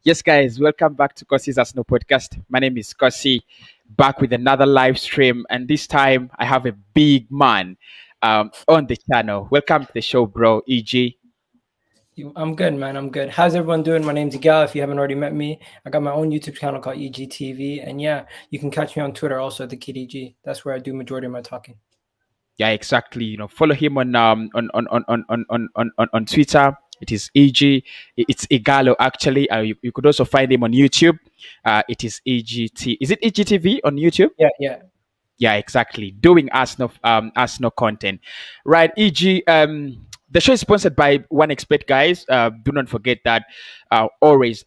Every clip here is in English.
Yes, guys, welcome back to Cossy's Arsenal podcast. My name is Cossy, back with another live stream, and this time I have a big man on the channel. Welcome to the show, bro. EG. I'm good, man. I'm good. How's everyone doing? My name's Egal. If you haven't already met me, I got my own YouTube channel called EGTV, and yeah, you can catch me on Twitter also at the Kid EG. That's where I do majority of my talking. Yeah, exactly. Follow him on Twitter. It is EG. It's Egalo actually. You could also find him on YouTube. It is EGT. Is it EGTV on YouTube? Yeah. Yeah, exactly. Doing Arsenal content, right? EG. The show is sponsored by One Expert, guys. Do not forget that. Always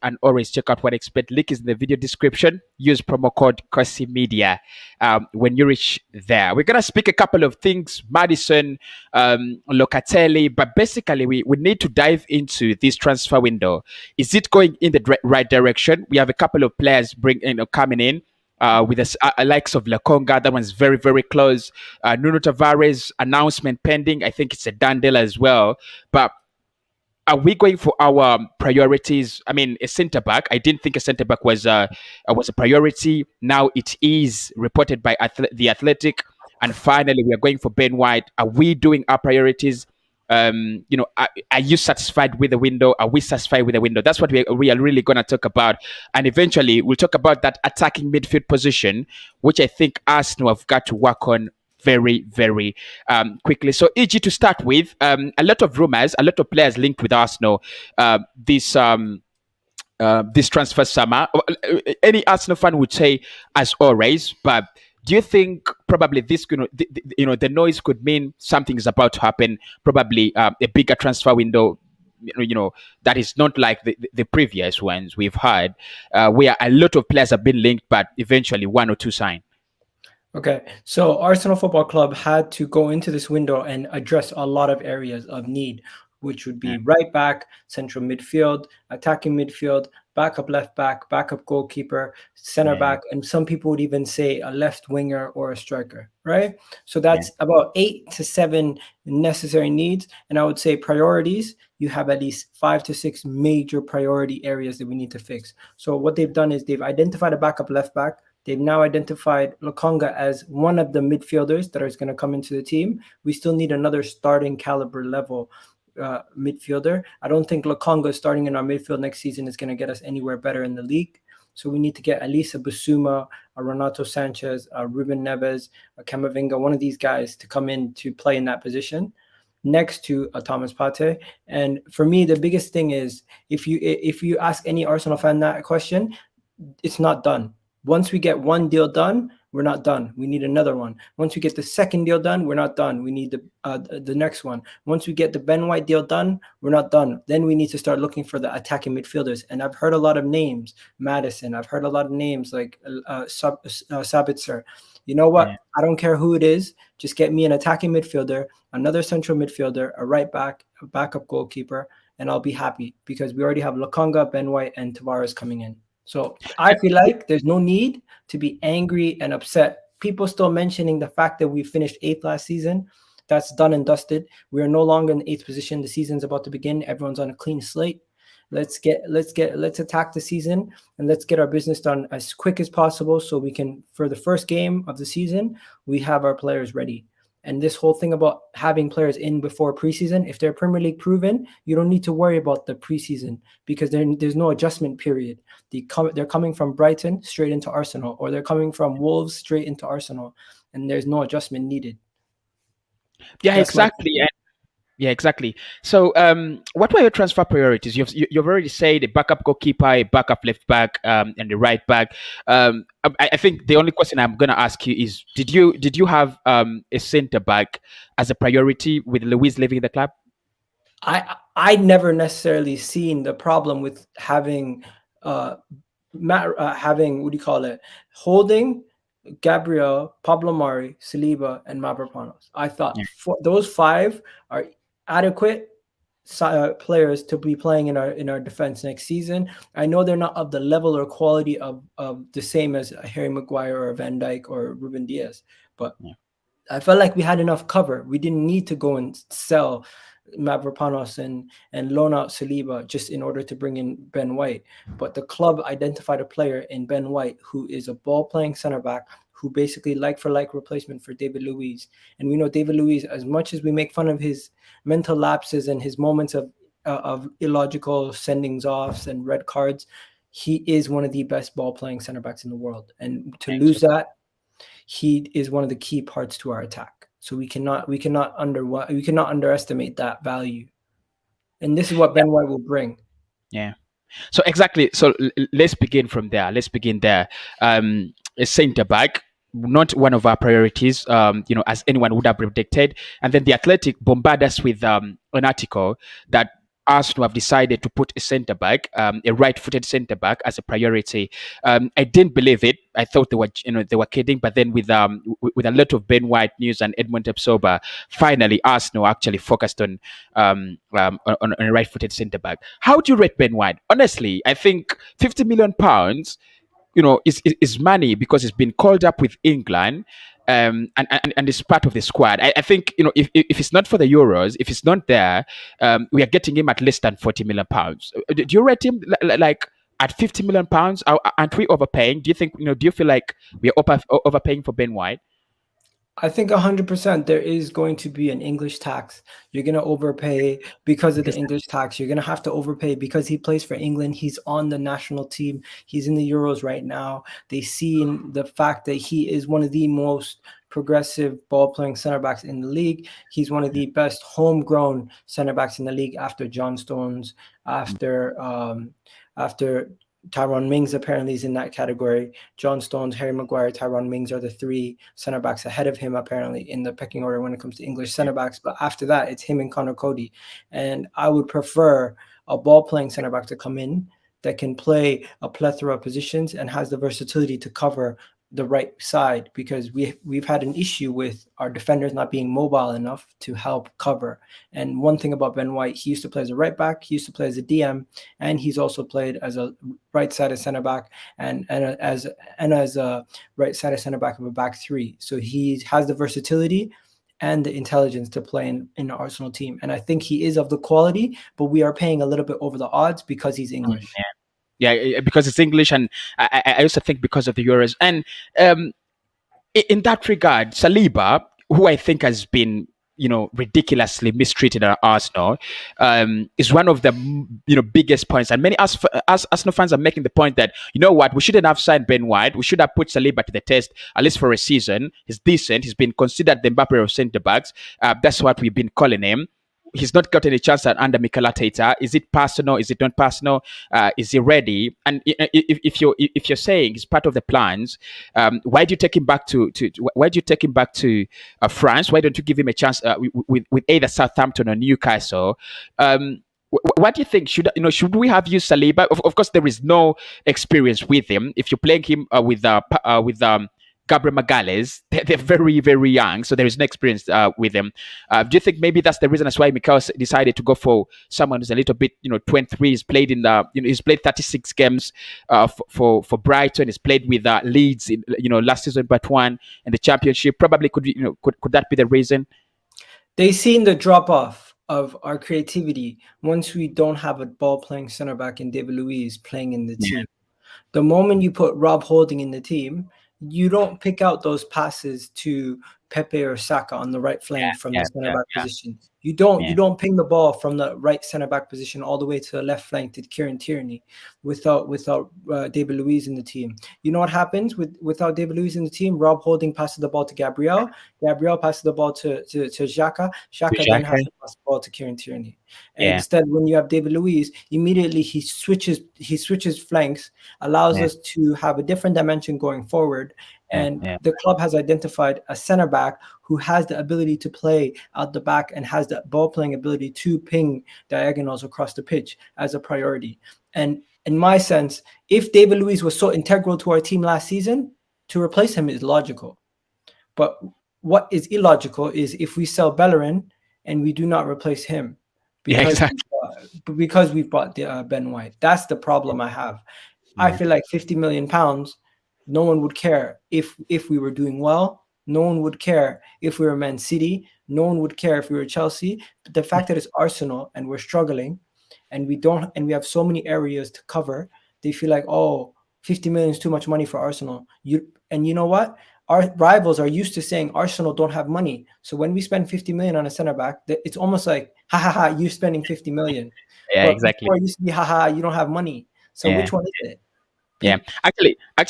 check out One Expert. Link is in the video description. Use promo code Cossy Media when you reach there. We're gonna speak a couple of things, Maddison, Locatelli, but basically we need to dive into this transfer window. Is it going in the right direction? We have a couple of players coming in with the likes of Lakonga. That one's very, very close. Nuno Tavares announcement pending. I think it's a done deal as well. But are we going for our priorities? I mean, a centre back. I didn't think a centre back was a priority. Now it is reported by the Athletic, and finally we are going for Ben White. Are we doing our priorities? Are you satisfied with the window? Are we satisfied with the window? That's what we are really going to talk about. And eventually, we'll talk about that attacking midfield position, which I think Arsenal have got to work on very, very quickly. So, EG, to start with, a lot of rumors, a lot of players linked with Arsenal this transfer summer. Any Arsenal fan would say, as always, but do you think probably this, the noise could mean something is about to happen? Probably a bigger transfer window, that is not like the previous ones we've had, where a lot of players have been linked, but eventually one or two sign. Okay, so Arsenal Football Club had to go into this window and address a lot of areas of need, which would be right back, central midfield, attacking midfield, backup left back, backup goalkeeper, center back, and some people would even say a left winger or a striker, right? So that's about 8 to 7 necessary needs. And I would say priorities, you have at least 5 to 6 major priority areas that we need to fix. So what they've done is they've identified a backup left back. They've now identified Lakonga as one of the midfielders that is going to come into the team. We still need another starting caliber level midfielder. I don't think Lakonga starting in our midfield next season is going to get us anywhere better in the league. So we need to get at least a Basuma, a Renato Sanchez, a Ruben Neves, a Camavinga, one of these guys to come in to play in that position next to a Thomas Partey. And for me, the biggest thing is if you ask any Arsenal fan that question, it's not done. Once we get one deal done, we're not done. We need another one. Once we get the second deal done, we're not done. We need the next one. Once we get the Ben White deal done, we're not done. Then we need to start looking for the attacking midfielders. And I've heard a lot of names, Maddison. I've heard a lot of names like Sabitzer. You know what? I don't care who it is. Just get me an attacking midfielder, another central midfielder, a right back, a backup goalkeeper, and I'll be happy because we already have Lakonga, Ben White, and Tavares coming in. So I feel like there's no need to be angry and upset. People still mentioning the fact that we finished 8th last season. That's done and dusted. We are no longer in the 8th position. The season's about to begin. Everyone's on a clean slate. Let's attack the season and let's get our business done as quick as possible so we can, for the first game of the season, we have our players ready. And this whole thing about having players in before preseason, if they're Premier League proven, you don't need to worry about the preseason because there's no adjustment period. They're coming from Brighton straight into Arsenal, or they're coming from Wolves straight into Arsenal, and there's no adjustment needed. Yeah, exactly. Yeah, exactly. So, what were your transfer priorities? You've already said a backup goalkeeper, a backup left back, and the right back. I think the only question I'm going to ask you is: Did you have a centre back as a priority with Luis leaving the club? I never necessarily seen the problem with having having holding Gabriel, Pablo Mari, Saliba, and Mavropanos. I thought those 5 are adequate players to be playing in our defense next season. I know they're not of the level or quality of the same as Harry Maguire or Van Dijk or Ruben Diaz, but I felt like we had enough cover. We didn't need to go and sell Mavropanos and loan out Saliba just in order to bring in Ben White. But the club identified a player in Ben White who is a ball playing center back who basically like for like replacement for David Luiz. And we know David Luiz, as much as we make fun of his mental lapses and his moments of illogical sendings offs and red cards, he is one of the best ball playing center backs in the world. And to lose that, he is one of the key parts to our attack. So we cannot underestimate that value. And this is what Ben White will bring. Yeah. So exactly. So let's begin from there. Let's begin there. A centre back, not one of our priorities. As anyone would have predicted. And then the Athletic bombard us with an article that Arsenal have decided to put a centre back, a right-footed centre back, as a priority. I didn't believe it. I thought they were kidding. But then with a lot of Ben White news and Edmund Tepsoba, finally Arsenal actually focused on a right-footed centre back. How do you rate Ben White? Honestly, I think £50 million, is money because it's been called up with England. And is part of the squad. I think if it's not for the Euros, if it's not there, we are getting him at less than £40 million. Do you rate him like at £50 million? Aren't we overpaying? Do you think do you feel like we are overpaying for Ben White? I think 100% there is going to be an English tax. You're going to overpay because of the English tax. You're going to have to overpay because he plays for England. He's on the national team. He's in the Euros right now. They see in the fact that he is one of the most progressive ball playing center backs in the league. He's one of the best homegrown center backs in the league after John Stones, after Tyrone Mings apparently is in that category. John Stones, Harry Maguire, Tyrone Mings are the three center backs ahead of him apparently in the pecking order when it comes to English center backs. But after that, it's him and Connor Cody. And I would prefer a ball playing center back to come in that can play a plethora of positions and has the versatility to cover the right side, because we've had an issue with our defenders not being mobile enough to help cover. And one thing about Ben White, he used to play as a right back, he used to play as a DM, and he's also played as a right-sided center back and as a right-sided center back of a back three. So he has the versatility and the intelligence to play in the Arsenal team. And I think he is of the quality, but we are paying a little bit over the odds because he's English. Yeah, because it's English, and I also think because of the Euros. And in that regard, Saliba, who I think has been ridiculously mistreated at Arsenal, is one of the biggest points. And many Arsenal fans are making the point that what, we shouldn't have signed Ben White. We should have put Saliba to the test at least for a season. He's decent. He's been considered the Mbappe of centre backs. That's what we've been calling him. He's not gotten a chance under Mikel Arteta. Is it personal? Is it not personal? Is he ready? And if you're saying he's part of the plans, why do you take him back to France? Why don't you give him a chance with either Southampton or Newcastle? What do you think? Should we have used Saliba? Of course, there is no experience with him. If you're playing him with Gabriel Magalhaes, they're very, very young, so there is no experience with them. Do you think maybe that's the reason as why Mikel decided to go for someone who's a little bit, 23? He's played he's played 36 games for Brighton. He's played with Leeds, last season, but one in the Championship. Probably could that be the reason? They seen the drop off of our creativity once we don't have a ball playing center back in David Luiz playing in the team. The moment you put Rob Holding in the team, you don't pick out those passes to Pepe or Saka on the right flank from the center back position. You don't ping the ball from the right center back position all the way to the left flank to Kieran Tierney without David Luiz in the team. You know what happens without David Luiz in the team? Rob Holding passes the ball to Gabriel. Gabriel passes the ball to Xhaka. Xhaka then has to pass the ball to Kieran Tierney. And instead, when you have David Luiz, immediately he switches flanks, allows us to have a different dimension going forward. And the club has identified a center back who has the ability to play out the back and has the ball playing ability to ping diagonals across the pitch as a priority. And in my sense, if David Luiz was so integral to our team last season, to replace him is logical. But what is illogical is if we sell Bellerin and we do not replace him because we've bought Ben White. That's the problem I have. I feel like £50 million, no one would care if we were doing well No one would care if we were Man City. No one would care if we were Chelsea. But the fact that it's Arsenal and we're struggling, and we have so many areas to cover, they feel like, oh, 50 million is too much money for Arsenal. You know what? Our rivals are used to saying Arsenal don't have money. So when we spend 50 million on a center back, it's almost like, ha ha ha, you're spending 50 million. Yeah, But exactly. before it used to be, ha ha, you don't have money. So Yeah. which one is it? Yeah, Pick.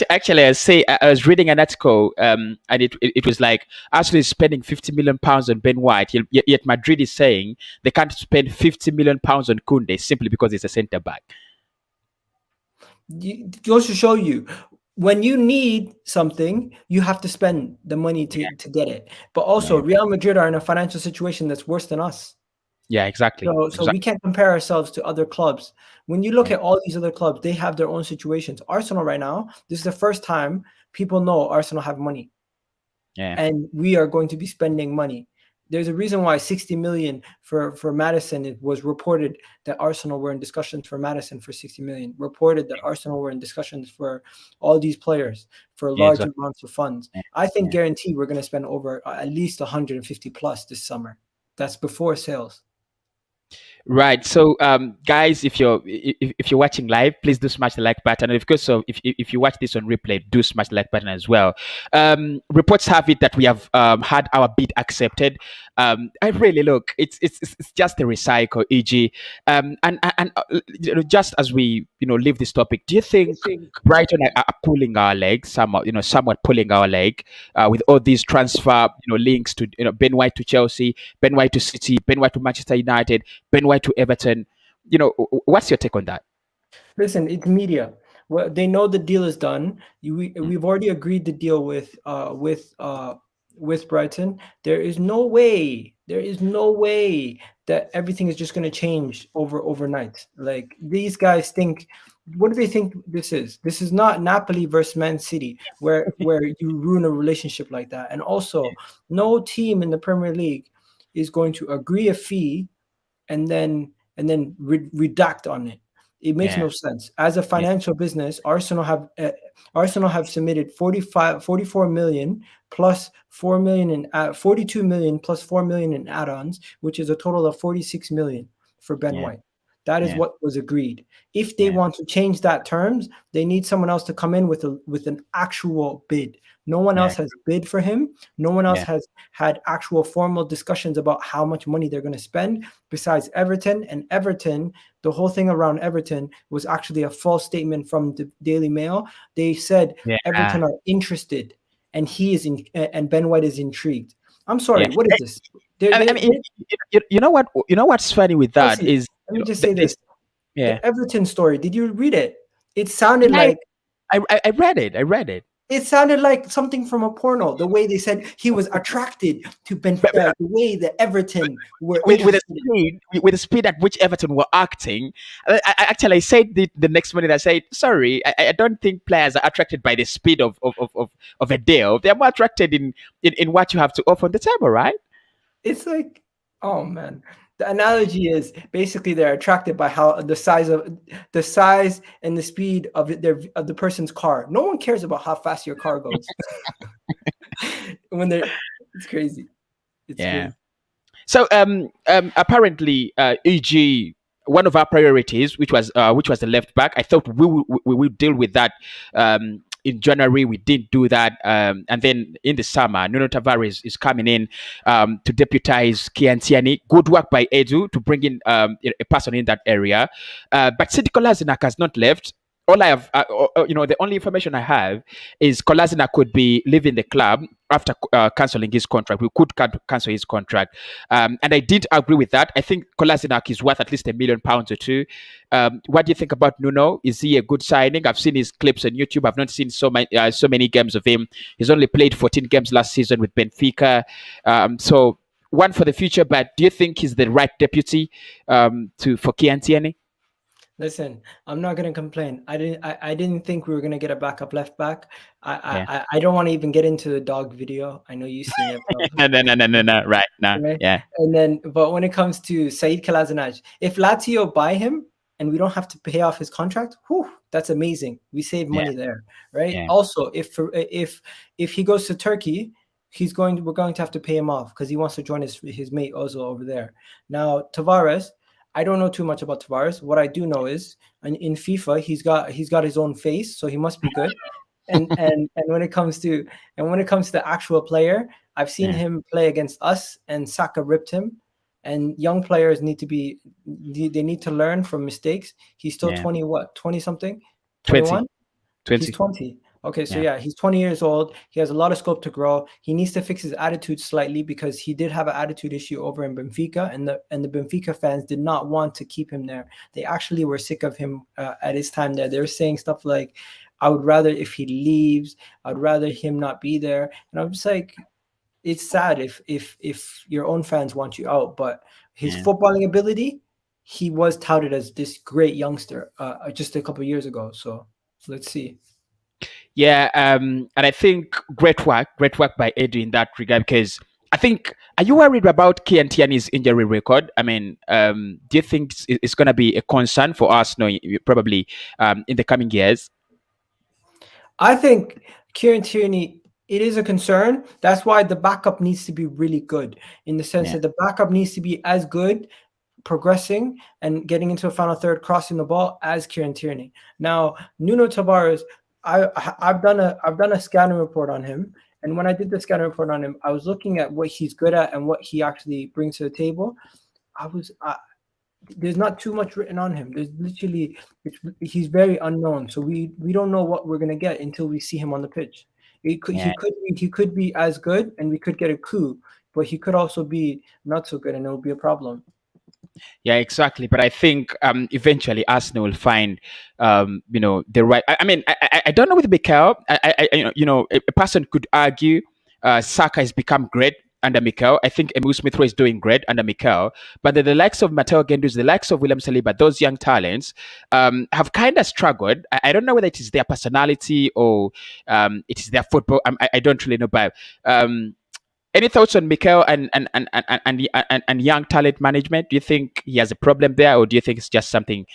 actually, I was reading an article, and it was like Arsenal is spending 50 million pounds on Ben White, yet Madrid is saying they can't spend 50 million pounds on Kunde simply because it's a centre back. It goes to show you, when you need something, you have to spend the money to get it. But also, Yeah, Real Madrid are in a financial situation that's worse than us. yeah, exactly, So we exactly. can't compare ourselves to other clubs. When you look Yeah, at all these other clubs, they have their own situations. Arsenal right now, this is the first time people know Arsenal have money, yeah, and we are going to be spending money. There's a reason why 60 million for Maddison. It was reported that Arsenal were in discussions for Maddison for 60 million. Reported that Arsenal were in discussions for all these players for yeah, large exactly. amounts of funds. Yeah, I think yeah. guarantee we're going to spend over at least 150 plus this summer. That's before sales. Right. So, guys, if you're watching live, please do smash the like button. And of course, so if you watch this on replay, do smash the like button as well. Reports have it that we have had our bid accepted. I really look. It's just a recycle, e.g. Just as we leave this topic, do you think Brighton are pulling our leg somewhat? Somewhat pulling our leg with all these transfer links to Ben White to Chelsea, Ben White to City, Ben White to Manchester United, Ben White to Everton. What's your take on that? Listen, it's media. Well, they know the deal is done. Mm. We've already agreed the deal with Brighton. There is no way that everything is just going to change overnight. Like, these guys think, what do they think this is? This is not Napoli versus Man City, where you ruin a relationship like that. And also, no team in the Premier League is going to agree a fee and then redact on it. It makes Yeah, no sense. As a yeah, financial business, Arsenal have submitted 44 million plus 4 million in 42 million plus 4 million in add-ons, which is a total of 46 million for Ben yeah, White. That is yeah, what was agreed. If they yeah, want to change that terms, they need someone else to come in with an actual bid. No one yeah, else has bid for him. No one else yeah, has had actual formal discussions about how much money they're going to spend besides Everton. And Everton, the whole thing around Everton was actually a false statement from the Daily Mail. They said yeah, Everton are interested, and and Ben White is intrigued. I'm yeah. sorry, what is this? I mean, you know what? You know what's funny with that Cossy, is, let me just th- say this. this. Yeah, The Everton story, did you read it? It sounded yeah. like I read it. I read it. it sounded like something from a porno. The way they said he was attracted to But the way that Everton were with the interested. speed with the speed at which Everton were acting, I said the next morning. I said, sorry, I don't think players are attracted by the speed of a deal. They're more attracted in what you have to offer on the table, right? It's like, oh man. The analogy is basically they're attracted by how the size and the speed of the person's car. No one cares about how fast your car goes. when they're It's crazy. It's Yeah. crazy. So apparently, EG, one of our priorities, which was the left back. I thought we will deal with that in January. We didn't do that, and then in the summer, Nuno Tavares is coming in to deputize Kiantiani. Good work by Edu to bring in a person in that area, but Sidiko Lazinak has not left. All I have, the only information I have is Kolasinac could be leaving the club after cancelling his contract. We could cancel his contract, and I did agree with that. I think Kolasinac is worth at least £1 million or two. What do you think about Nuno? Is he a good signing? I've seen his clips on YouTube. I've not seen so many games of him. He's only played 14 games last season with Benfica. So one for the future. But do you think he's the right deputy for Kiantiani? Listen, I'm not gonna complain. I didn't think we were gonna get a backup left back. Yeah. I don't want to even get into the dog video. I know you've seen it probably. No, no, no, no, no, no. Right now, Right? yeah, And then, but when it comes to Said Kolasinac, if Lazio buy him and we don't have to pay off his contract, whew, that's amazing. We save yeah, money there, right? yeah, Also, if he goes to Turkey we're going to have to pay him off because he wants to join his mate Ozil over there. Now Tavares, I don't know too much about Tavares. What I do know is in FIFA he's got his own face, so he must be good. And when it comes to the actual player, I've seen Yeah, him play against us, and Saka ripped him. And young players they need to learn from mistakes. He's still yeah. 20, what, 20 something, 20, 21. He's 20. 20. Okay, so Yeah, yeah, he's 20 years old. He has a lot of scope to grow. He needs to fix his attitude slightly because he did have an attitude issue over in Benfica, and the Benfica fans did not want to keep him there. They actually were sick of him at his time there. They were saying stuff like, "I would rather if he leaves, I'd rather him not be there." And I'm just like, it's sad if your own fans want you out, but his yeah. footballing ability, he was touted as this great youngster just a couple of years ago. So let's see. Yeah, and I think great work by Edu in that regard. Because I think, are you worried about Kian Tierney's injury record? I mean, do you think it's going to be a concern for us, no, probably in the coming years? I think Kieran Tierney, it is a concern. That's why the backup needs to be really good, in the sense Yeah, that the backup needs to be as good progressing and getting into a final third, crossing the ball as Kieran Tierney. Now, Nuno Tavares, I've done a scouting report on him, and when I did the scouting report on him, I was looking at what he's good at and what he actually brings to the table. I was There's not too much written on him. There's literally he's very unknown, so we don't know what we're gonna get until we see him on the pitch. yeah. He could be as good, and we could get a coup, but he could also be not so good, and it'll be a problem. Yeah, exactly. But I think eventually Arsenal will find, the right. I mean, I don't know with Mikel. A person could argue Saka has become great under Mikel. I think Emil Smith Rowe is doing great under Mikel. But the likes of Matteo Gendouzi, the likes of William Saliba, those young talents have kind of struggled. I don't know whether it is their personality or it is their football. I don't really know. But any thoughts on Mikel and young talent management? Do you think he has a problem there, or do you think it's just something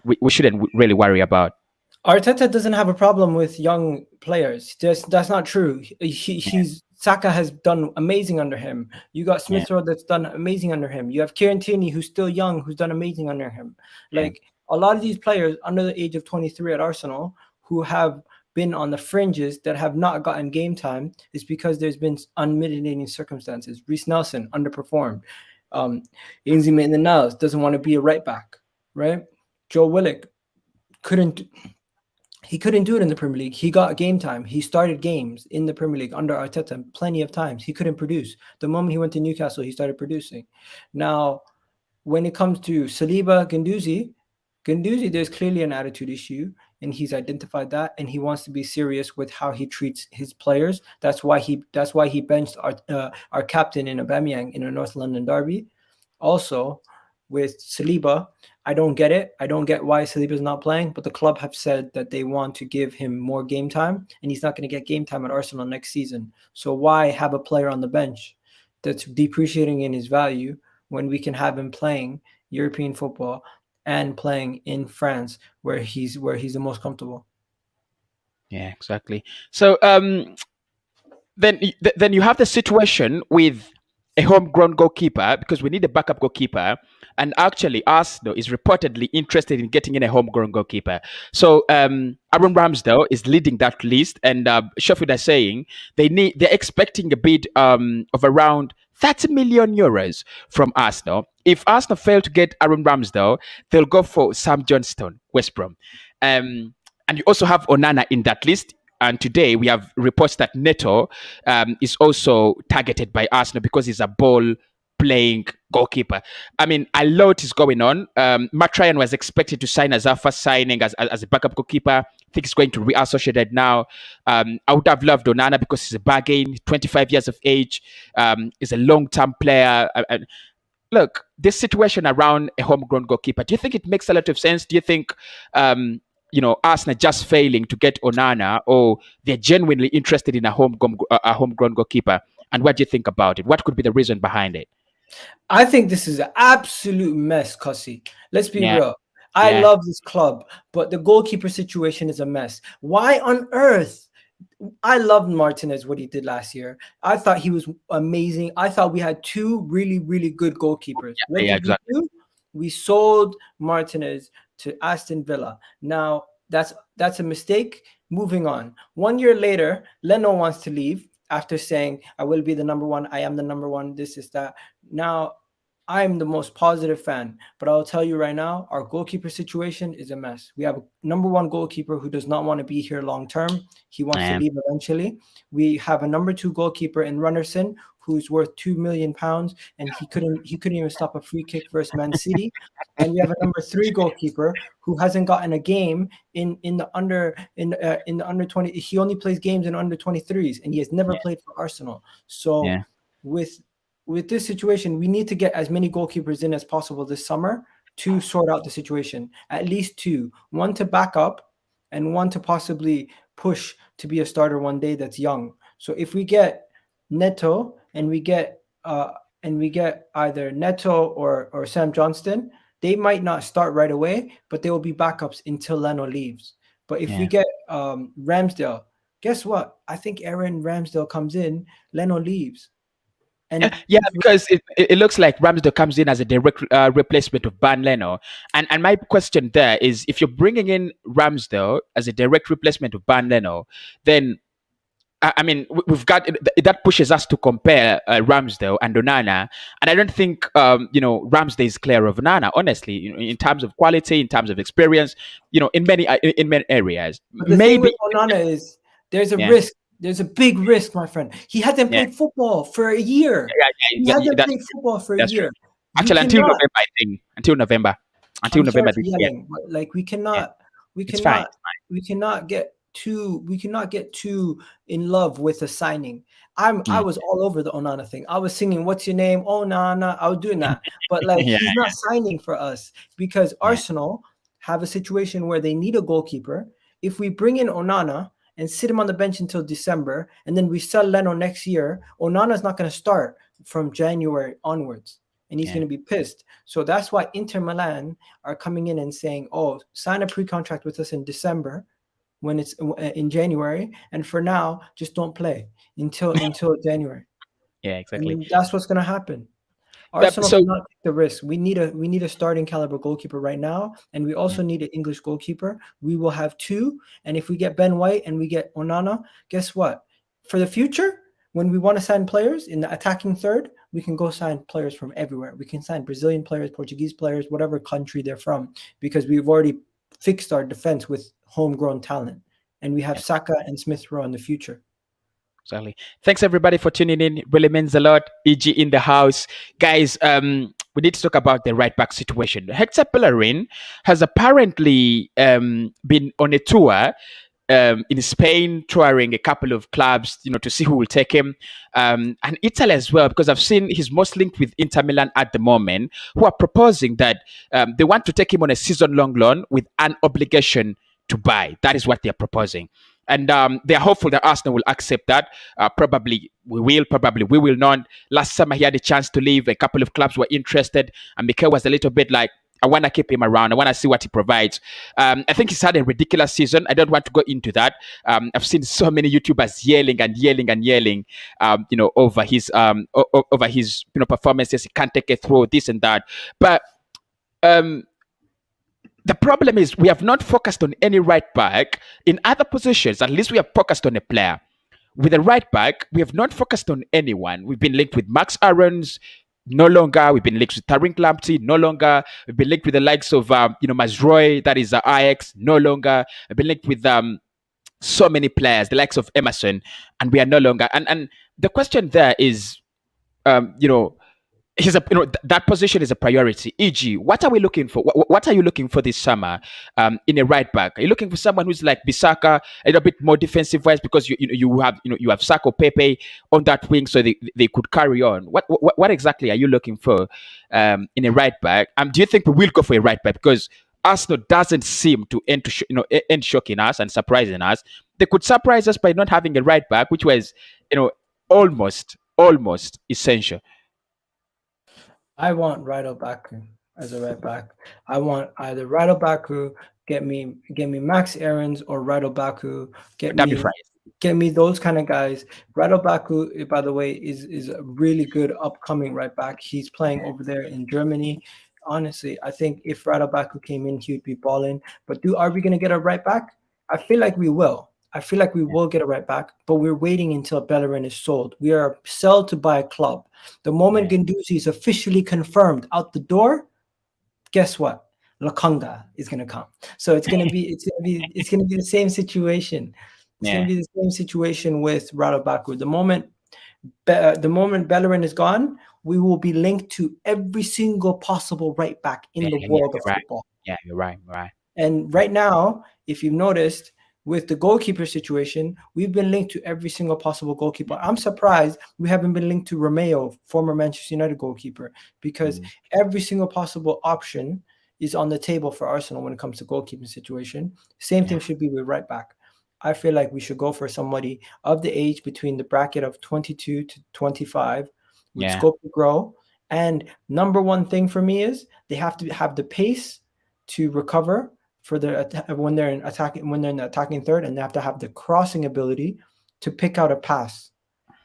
we shouldn't really worry about? Arteta doesn't have a problem with young players. That's not true. Yeah, He's Saka has done amazing under him. You got yeah, Smith Rowe that's done amazing under him. You have Kieran Tierney who's still young, who's done amazing under him. yeah, Like a lot of these players under the age of 23 at Arsenal who have been on the fringes that have not gotten game time is because there's been unmitigating circumstances. Reece Nelson underperformed. Ainsley Maitland-Niles doesn't want to be a right back, right? Joe Willock couldn't he couldn't do it in the Premier League. He got game time. He started games in the Premier League under Arteta plenty of times. He couldn't produce. The moment he went to Newcastle, he started producing. Now, when it comes to Saliba, Guendouzi, there's clearly an attitude issue, and he's identified that, and he wants to be serious with how he treats his players. That's why he benched our captain in Aubameyang in a North London derby. Also, with Saliba, I don't get it. I don't get why Saliba's not playing, but the club have said that they want to give him more game time, and he's not going to get game time at Arsenal next season. So why have a player on the bench that's depreciating in his value when we can have him playing European football and playing in France where he's the most comfortable? yeah, exactly. So then you have the situation with a homegrown goalkeeper, because we need a backup goalkeeper, and actually Arsenal is reportedly interested in getting in a homegrown goalkeeper. So Aaron Ramsdale is leading that list, and Sheffield are saying they're expecting a bid of around 30 million euros from Arsenal. If Arsenal fail to get Aaron Ramsdale, they'll go for Sam Johnston, West Brom. And you also have Onana in that list. And today we have reports that Neto is also targeted by Arsenal because he's a ball playing goalkeeper. I mean, a lot is going on. Matt Ryan was expected to sign as our first signing as a backup goalkeeper. I think he's going to reassociated now. I would have loved Onana because he's a bargain, 25 years of age, is a long-term player. Look, this situation around a homegrown goalkeeper, do you think it makes a lot of sense? Do you think Arsenal just failing to get Onana, or they're genuinely interested in a homegrown goalkeeper? And what do you think about it? What could be the reason behind it? I think this is an absolute mess, Cossy. Let's be Yeah, real. I yeah, love this club, but the goalkeeper situation is a mess. Why on earth? I loved Martinez, what he did last year. I thought he was amazing. I thought we had two really, really good goalkeepers. What Yeah, did we exactly. do? We sold Martinez to Aston Villa. Now that's a mistake. Moving on. 1 year later, Leno wants to leave after saying, "I will be the number one. I am the number one. This is that." Now I'm the most positive fan, but I'll tell you right now, our goalkeeper situation is a mess. We have a number one goalkeeper who does not want to be here long term. He wants to Yeah, leave eventually. We have a number two goalkeeper in Runnerson who's worth £2 million, and he couldn't even stop a free kick versus Man City. And we have a number three goalkeeper who hasn't gotten a game in the under 20. He only plays games in under 23s, and he has never yeah, played for Arsenal. So yeah, with with this situation, we need to get as many goalkeepers in as possible this summer to sort out the situation. At least two, one to back up and one to possibly push to be a starter one day that's young. So if we get Neto and we get either Neto or Sam Johnston, they might not start right away, but they will be backups until Leno leaves. But if we yeah. get Ramsdale, guess what? I think Aaron Ramsdale comes in, Leno leaves. Yeah, And yeah, if because it looks like Ramsdale comes in as a direct replacement of Ban Leno. And my question there is, if you're bringing in Ramsdale as a direct replacement of Ban Leno, then I mean, we've got that pushes us to compare Ramsdale and Onana, and I don't think Ramsdale is clear of Onana. Honestly, in terms of quality, in terms of experience, in many areas, but the thing maybe. with Onana is there's a Yeah, risk. There's a big risk, my friend. He hasn't yeah, played football for a year. yeah, He yeah, yeah, hasn't that's played true. football for a That's true. year. You Actually, until cannot. November, I think. Until I'm sorry November for this year. yelling, but like Yeah, we it's fine. cannot, we cannot get too in love with a signing. I Yeah, was all over the Onana thing. I was singing "What's your name?" Onana. I was doing that, but like yeah, he's not signing for us because yeah, Arsenal have a situation where they need a goalkeeper. If we bring in Onana and sit him on the bench until December, and then we sell Leno next year, Onana's not going to start from January onwards, and he's yeah. going to be pissed. So that's why Inter Milan are coming in and saying, "Oh, sign a pre-contract with us in December when it's in January, and for now, just don't play until January." Yeah, exactly. And that's what's going to happen. Arsenal So cannot take the risk. We need a starting caliber goalkeeper right now, and we yeah, also need an English goalkeeper. We will have two, and if we get Ben White and we get Onana, guess what? For the future, when we want to sign players in the attacking third, we can go sign players from everywhere. We can sign Brazilian players, Portuguese players, whatever country they're from, because we've already fixed our defense with homegrown talent, and we have yeah. Saka and Smith Rowe in the future. Exactly. Thanks everybody for tuning in. It really means a lot. EG in the house, guys. We need to talk about the right back situation. Hector Bellerin has apparently been on a tour in Spain, touring a couple of clubs, to see who will take him, and Italy as well, because I've seen he's most linked with Inter Milan at the moment, who are proposing that they want to take him on a season-long loan with an obligation to buy. That is what they are proposing. And they are hopeful that Arsenal will accept that. Probably we will, probably we will not. Last summer he had a chance to leave. A couple of clubs were interested, and Mikel was a little bit like, I want to keep him around. I want to see what he provides. I think he's had a ridiculous season. I don't want to go into that. I've seen so many YouTubers yelling and yelling and yelling, over his performances. He can't take it through this and that. But um, the problem is we have not focused on any right back in other positions. At least we have focused on a player. With a right back, we have not focused on anyone. We've been linked with Max Aarons, no longer. We've been linked with Tariq Lamptey, no longer. We've been linked with the likes of Mazroy, that is Ajax, no longer. We've been linked with so many players, the likes of Emerson, and we are no longer. And the question there is, you know, that position is a priority. E.g., what are we looking for? What are you looking for this summer in a right back? Are you looking for someone who's like Bisaka, a little bit more defensive wise, because you have Sako Pepe on that wing, so they could carry on. What exactly are you looking for in a right back? Do you think we will go for a right back, because Arsenal doesn't seem to end shocking us and surprising us? They could surprise us by not having a right back, which was almost essential. I want Raido Baku as a right back. I want either Raido Baku get me Max Aarons or Raido Baku get That'd be me fine. Get me those kind of guys. Rado Baku, by the way, is a really good upcoming right back. He's playing over there in Germany. Honestly, I think if Rado Baku came in, he would be balling. But are we gonna get a right back? I feel like we will. I feel like we will get a right back, but we're waiting until Bellerin is sold. We are sell to buy a club. The moment Yeah, Guendouzi is officially confirmed out the door, guess what? Lakanga is gonna come. So it's gonna be the same situation. It's gonna yeah, be the same situation with Radabaku. The moment Bellerin is gone, we will be linked to every single possible right back yeah, in the yeah. world of You're right. football. Yeah, you're right. You're right. And right now, if you've noticed, with the goalkeeper situation, we've been linked to every single possible goalkeeper. I'm surprised we haven't been linked to Romeo, former Manchester United goalkeeper, because Mm, every single possible option is on the table for Arsenal when it comes to goalkeeping situation. Same thing yeah, should be with right back. I feel like we should go for somebody of the age between the bracket of 22 to 25 with yeah, scope to grow. And number one thing for me is they have to have the pace to recover for when they're in the attacking third, and they have to have the crossing ability to pick out a pass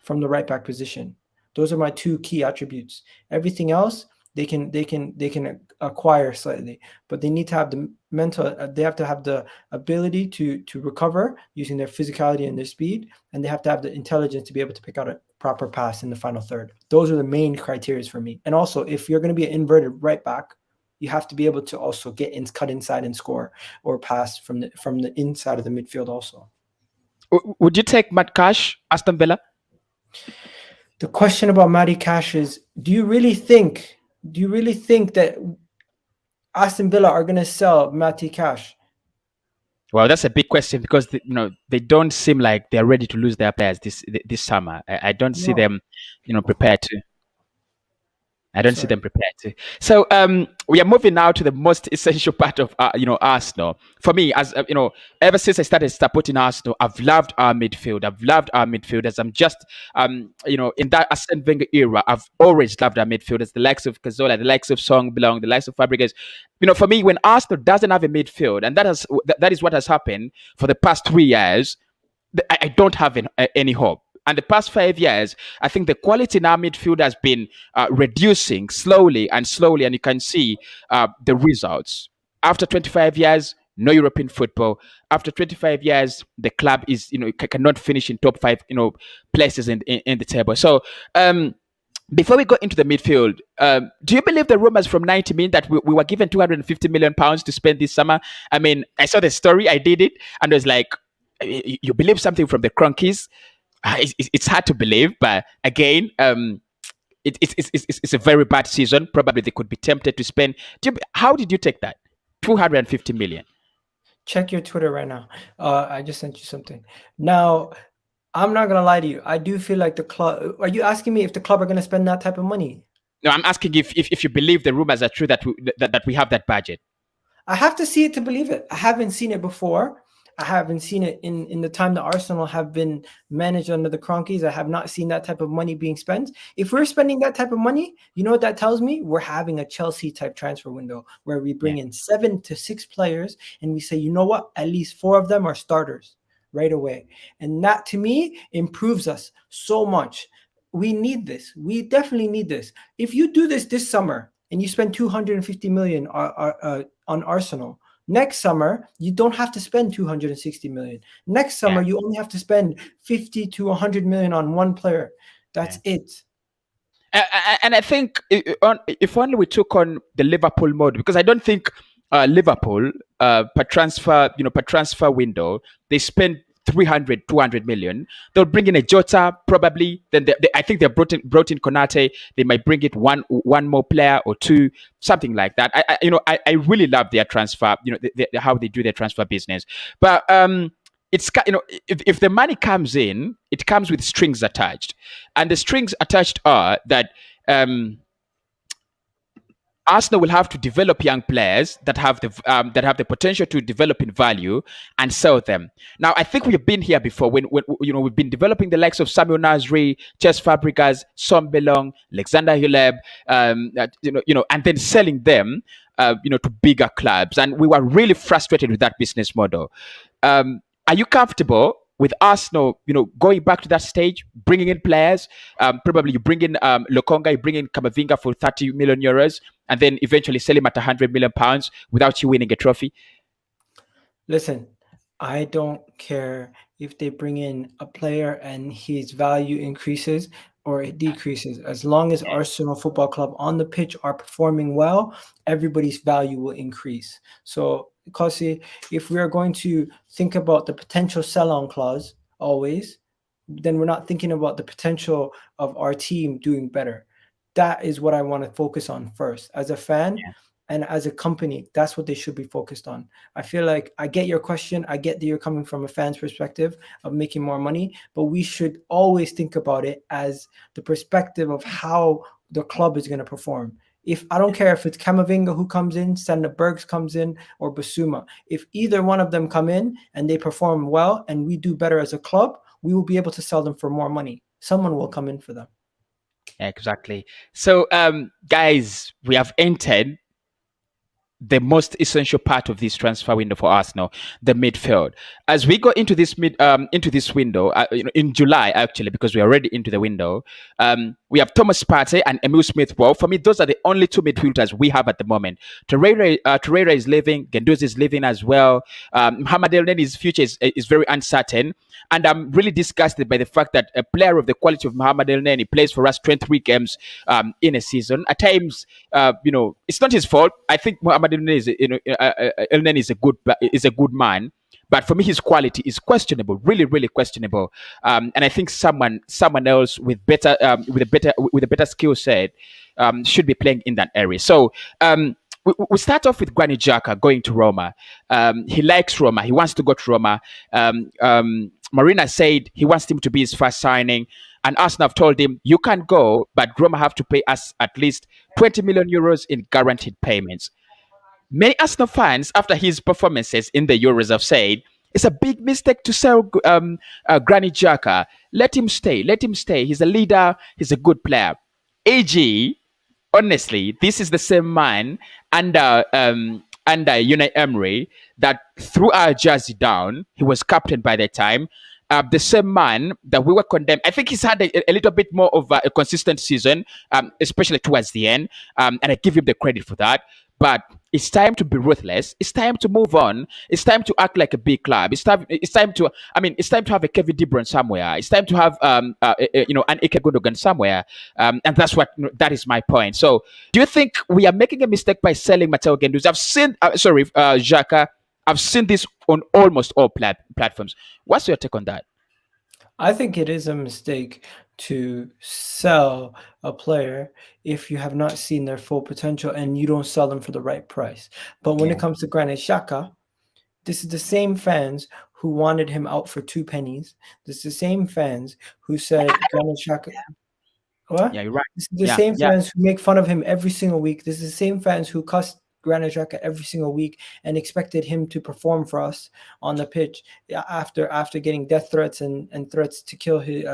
from the right back position. Those are my two key attributes. Everything else they can acquire slightly, but they need to have the mental. They have to have the ability to recover using their physicality and their speed, and they have to have the intelligence to be able to pick out a proper pass in the final third. Those are the main criteria for me. And also, if you're going to be an inverted right back, you have to be able to also cut inside and score or pass from the inside of the midfield also. Would you take Matt Cash, Aston Villa? The question about Matty Cash is: Do you really think that Aston Villa are going to sell Matty Cash? Well, that's a big question because they don't seem like they're ready to lose their players this summer. I don't see No. them, prepared to. I don't see Sorry. them prepared to. So we are moving now to the most essential part of Arsenal. For me, as ever since I started supporting Arsenal, I've loved our midfield. I've loved our midfielders. I'm just in that Arsene Wenger era, I've always loved our midfielders, the likes of Cazorla, the likes of Song Belong, the likes of Fabregas. For me, when Arsenal doesn't have a midfield, and that is what has happened for the past 3 years, I don't have any hope. And the past 5 years, I think the quality in our midfield has been reducing slowly and slowly, and you can see the results. After 25 years, no European football. After 25 years, the club is cannot finish in top five places in the table. So. Before we go into the midfield, do you believe the rumors from 90 Min that we were given 250 million pounds to spend this summer? I mean, I saw the story, I did it, and it was like, you believe something from the Cronkies? It's hard to believe, but again, it's a very bad season. Probably they could be tempted to spend. How did you take that? 250 million. Check your Twitter right now. I just sent you something. Now, I'm not gonna lie to you. I do feel like the club. Are you asking me if the club are gonna spend that type of money? No, I'm asking if you believe the rumors are true that we have that budget. I have to see it to believe it. I haven't seen it before. I haven't seen it in the time that Arsenal have been managed under the Cronkies. I have not seen that type of money being spent. If we're spending that type of money, you know what that tells me? We're having a Chelsea type transfer window where we Yeah, bring in 7 to 6 players and we say, you know what? At least 4 of them are starters right away. And that to me improves us so much. We need this. We definitely need this. If you do this summer and you spend 250 million on Arsenal, next summer you don't have to spend 260 million. Next yeah, summer you only have to spend 50 to 100 million on one player. yeah. That's it. And I think if only we took on the Liverpool mode, because I don't think Liverpool per transfer window they spend 300, 200 million. They'll bring in a Jota probably. Then I think they brought in Konate. They might bring it one more player or two, something like that. I really love their transfer. How they do their transfer business. But it's if the money comes in, it comes with strings attached, and the strings attached are that Arsenal will have to develop young players that have the potential to develop in value and sell them. Now, I think we've been here before when we've been developing the likes of Samuel Nasri, Ches Fabregas, Som Belong, Alexander Huleb, and then selling them, to bigger clubs, and we were really frustrated with that business model. Are you comfortable with Arsenal, going back to that stage, bringing in players, probably you bring in Lokonga, you bring in Kamavinga for 30 million euros, and then eventually sell him at 100 million pounds without you winning a trophy. Listen, I don't care if they bring in a player and his value increases or it decreases. As long as Arsenal Football Club on the pitch are performing well, everybody's value will increase. So, Cossy, if we are going to think about the potential sell-on clause always, then we're not thinking about the potential of our team doing better. That is what I want to focus on first. As a fan, Yeah. and as a company, that's what they should be focused on. I feel like I get your question. I get that you're coming from a fan's perspective of making more money, but we should always think about it as the perspective of how the club is going to perform. If I don't care if it's Kamavinga who comes in, Sander Bergs comes in, or Basuma, if either one of them come in and they perform well and we do better as a club, we will be able to sell them for more money. Someone will come in for them. Exactly. So, guys, we have entered the most essential part of this transfer window for Arsenal, the midfield. As we go into this window, in July actually, because we're already into the window, we have Thomas Partey and Emil Smith Rowe. For me, those are the only two midfielders we have at the moment. Torreira is leaving, Guendouzi is leaving as well. Mohamed El-Neni's future is very uncertain. And I'm really disgusted by the fact that a player of the quality of Mohamed El-Neni plays for us 23 games in a season. At times, it's not his fault. I think Mohamed El-Neni is a good man, but for me, his quality is questionable, really, really questionable. And I think someone else with a better skill set should be playing in that area. So. We start off with Granit Xhaka going to Roma. He likes Roma. He wants to go to Roma. Marina said he wants him to be his first signing. And Arsenal have told him, you can't go, but Roma have to pay us at least 20 million euros in guaranteed payments. Many Arsenal fans, after his performances in the Euros, have said, it's a big mistake to sell Granit Xhaka. Let him stay. Let him stay. He's a leader. He's a good player. AG, honestly, this is the same man under Unai Emery that threw our jersey down. He was captain by the time. The same man that we were condemned. I think he's had a little bit more of a consistent season, especially towards the end, and I give him the credit for that. But it's time to be ruthless. It's time to move on. It's time to act like a big club. It's time to. I mean, it's time to have a Kevin De Bruyne somewhere. It's time to have an Ike Gundogan somewhere. And that is my point. So, do you think we are making a mistake by selling Matteo Guendouzi? I've seen. Xhaka. I've seen this on almost all platforms. What's your take on that? I think it is a mistake to sell a player if you have not seen their full potential and you don't sell them for the right price. But when it comes to Granit Xhaka, this is the same fans who wanted him out for 2 pennies. This is the same fans who said Granit Xhaka. What? Yeah, you're right. This is the same fans who make fun of him every single week. This is the same fans who cuss Granit Xhaka every single week and expected him to perform for us on the pitch after getting death threats and threats to kill his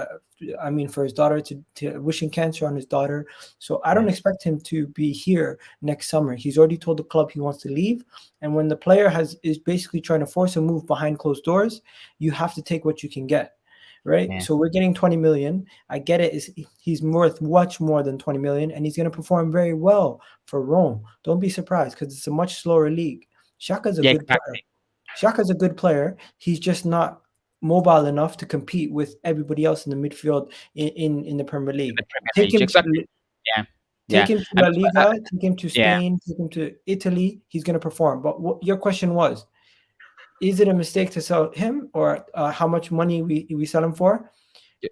for his daughter, to wishing cancer on his daughter. So I don't expect him to be here next summer. He's already told the club he wants to leave, and when the player is basically trying to force a move behind closed doors, you have to take what you can get. Right. Yeah. So we're getting 20 million. I get it. He's worth much more than 20 million, and he's going to perform very well for Rome. Don't be surprised because it's a much slower league. Xhaka's a good player. Xhaka's a good player. He's just not mobile enough to compete with everybody else in the midfield in the Premier League. Take him to La Liga, take him to Spain, take him to Italy. He's going to perform. But what your question was, is it a mistake to sell him, or how much money we sell him for?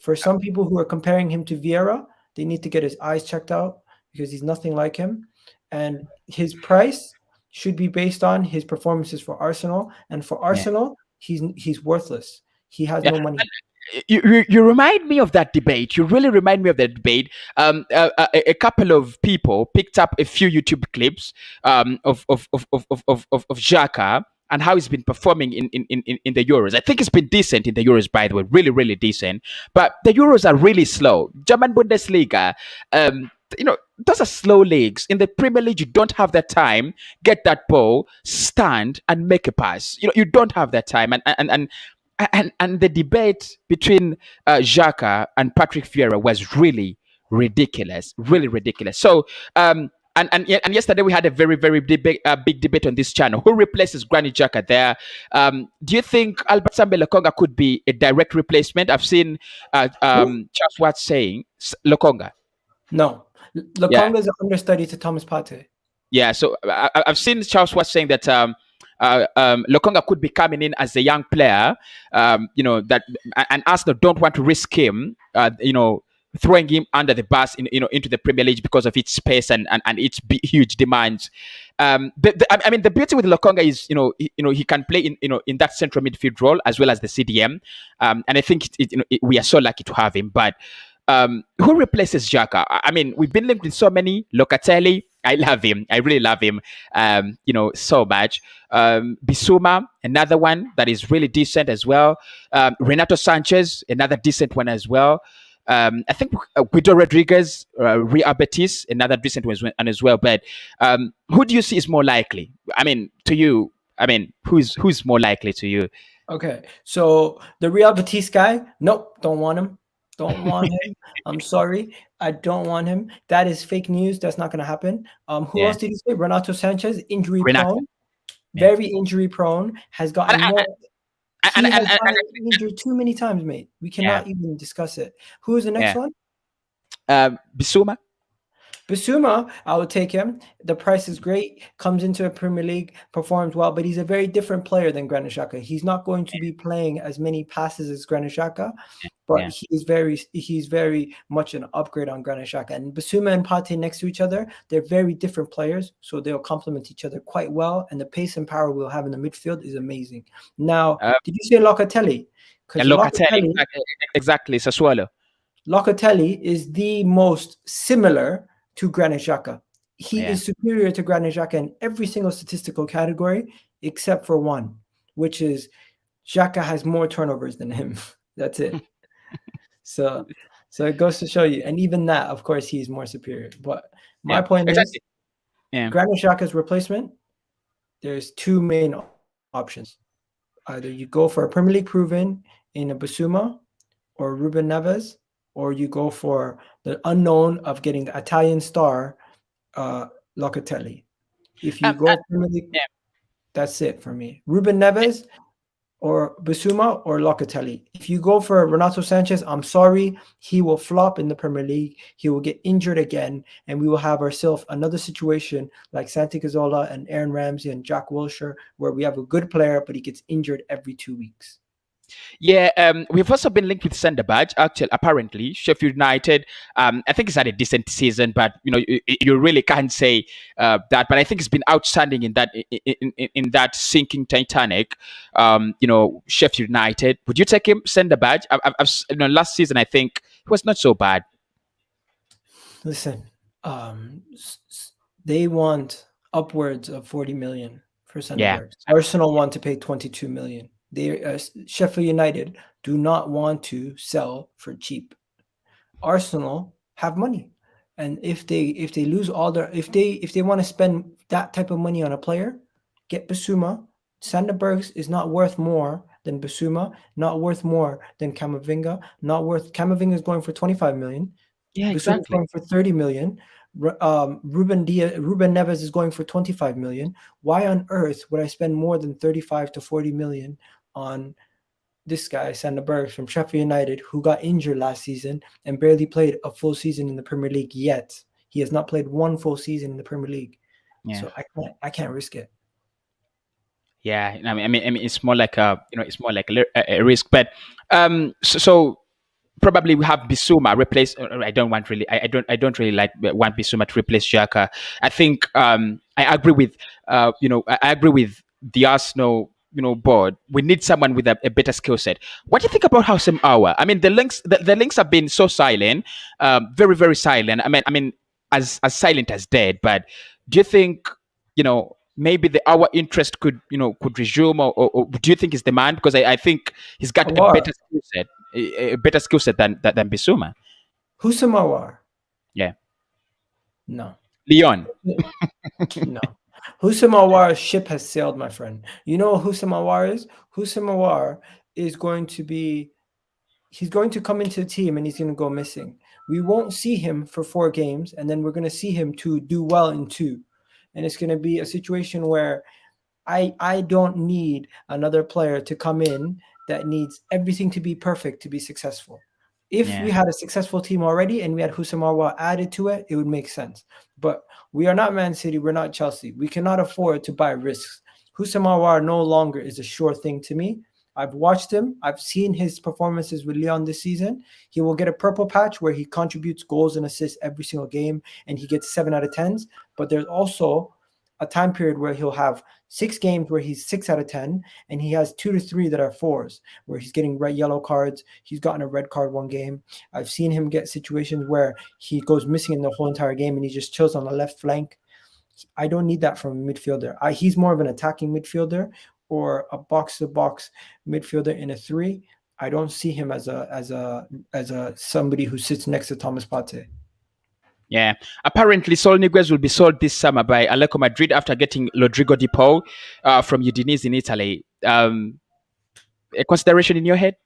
For some people who are comparing him to Vieira, they need to get his eyes checked out because he's nothing like him. And his price should be based on his performances for Arsenal. And for Arsenal, he's worthless. He has no money. You remind me of that debate. You really remind me of that debate. A couple of people picked up a few YouTube clips of Xhaka and how he's been performing in the Euros. I think it's been decent in the Euros, by the way, really, really decent. But the Euros are really slow. German Bundesliga, those are slow leagues. In the Premier League, you don't have that time. Get that ball, stand, and make a pass. You don't have that time. And and the debate between Xhaka and Patrick Vieira was ridiculous, really ridiculous. So and yesterday we had a very big debate on this channel. Who replaces Granit Xhaka there? Do you think Albert Sambe Lokonga could be a direct replacement? I've seen Who? Charles Watts saying Lokonga. No. Yeah, Lokonga is an understudy to Thomas Partey. yeah. So I've seen Charles Watts saying that Lokonga could be coming in as a young player, that and Arsenal don't want to risk him, throwing him under the bus into the Premier League because of its pace and its huge demands. I mean, the beauty with Lokonga is he can play in that central midfield role as well as the CDM, and I think we are so lucky to have him. But who replaces Xhaka? I mean, we've been linked with so many. Locatelli, I love him. I really love him. So much. Bissouma, another one that is really decent as well. Renato Sanchez, another decent one as well. I think Guido Rodriguez, Real Betis, another decent one as well. But who do you see is more likely? I mean, to you, who's more likely to you? Okay, so the Real Betis guy, nope, don't want him. Don't want him. I'm sorry. I don't want him. That is fake news. That's not going to happen. Who Yeah, else did you say? Renato Sanchez, injury Renato. prone, Yeah. very injury prone, has gotten And, more. and, He and, has and, and, gotten injured too many times, mate. We yeah, cannot even discuss it. Who is the next yeah. one? Bissouma. Basuma, I would take him. The price is great. Comes into a Premier League, performs well, but he's a very different player than Granit Xhaka. He's not going to be playing as many passes as Granit Xhaka, but Yeah. he's very much an upgrade on Granit Xhaka. And Basuma and Partey next to each other, they're very different players, so they'll complement each other quite well. And the pace and power we'll have in the midfield is amazing. Now, Uh, did you say Locatelli? Because and Locatelli, exactly, Sassuolo. Locatelli is the most similar to Granit Xhaka. He Yeah. is superior to Granit Xhaka in every single statistical category except for one, which is Xhaka has more turnovers than him. That's it. So it goes to show you. And even that, of course, he's more superior. But my Yeah. point is, Exactly. Yeah. Granit Xhaka's replacement, there's two main options. Either you go for a Premier League proven in a Basuma or Ruben Neves, or you go for the unknown of getting the Italian star, Locatelli. If you go Premier League, yeah. that's it for me. Ruben Neves or Basuma or Locatelli. If you go for Renato Sanchez, I'm sorry, he will flop in the Premier League. He will get injured again, and we will have ourselves another situation like Santi Cazorla and Aaron Ramsey and Jack Wilshere, where we have a good player, but he gets injured every 2 weeks. Yeah, we've also been linked with Sanderbaj. Actually, apparently, Sheffield United. I think he's had a decent season, but you really can't say that. But I think he's been outstanding in that that sinking Titanic. Sheffield United. Would you take him, Sanderbaj? Last season I think he was not so bad. Listen, they want upwards of 40 million for Sanderbaj. Yeah. Arsenal want to pay 22 million. Sheffield United do not want to sell for cheap. Arsenal have money, and if they lose all their if they want to spend that type of money on a player, get Basuma. Sanderbergs is not worth more than Basuma, not worth more than Camavinga, not worth. Camavinga is going for 25 million. Yeah, Basuma exactly. is going for 30 million. Ruben Neves is going for 25 million. Why on earth would I spend more than 35 to 40 million on this guy, Sander Berg from Sheffield United, who got injured last season and barely played a full season in the Premier League yet? He has not played one full season in the Premier League. Yeah. So I can't risk it. Yeah, I mean, it's more like a risk, but so probably we have Bissouma replace. I don't want Bissouma to replace Xhaka. I think I agree with the Arsenal board. We need someone with a better skill set. What do you think about Houssem Aouar? I mean, the links have been so silent, very silent. I mean, as silent as dead. But do you think maybe our interest could resume, or do you think it's the man? Because I think he's got Aouar. a better skill set than Bissouma. Houssem Aouar? Yeah. No. Leon. No. Houssem Aouar's ship has sailed, my friend. You know what Houssem Aouar is? Houssem Aouar is going to be, he's going to come into the team and he's going to go missing. We won't see him for 4 games, and then we're going to see him to do well in 2. And it's going to be a situation where I don't need another player to come in that needs everything to be perfect to be successful. If Yeah. we had a successful team already and we had Husamarwa added to it, it would make sense. But we are not Man City, we're not Chelsea. We cannot afford to buy risks. Husamarwa no longer is a sure thing to me. I've watched him. I've seen his performances with Leon this season. He will get a purple patch where he contributes goals and assists every single game and he gets 7 out of 10s. But there's also a time period where he'll have 6 games where he's 6 out of 10, and he has 2 to 3 that are 4s, where he's getting red, yellow cards. He's gotten a red card 1 game. I've seen him get situations where he goes missing in the whole entire game and he just chills on the left flank. I don't need that from a midfielder. He's more of an attacking midfielder or a box-to-box midfielder in a 3. I don't see him as a somebody who sits next to Thomas Partey. Yeah. Apparently, Sol Niguez will be sold this summer by Atletico Madrid after getting Rodrigo Di Paul from Udinese in Italy. A consideration in your head?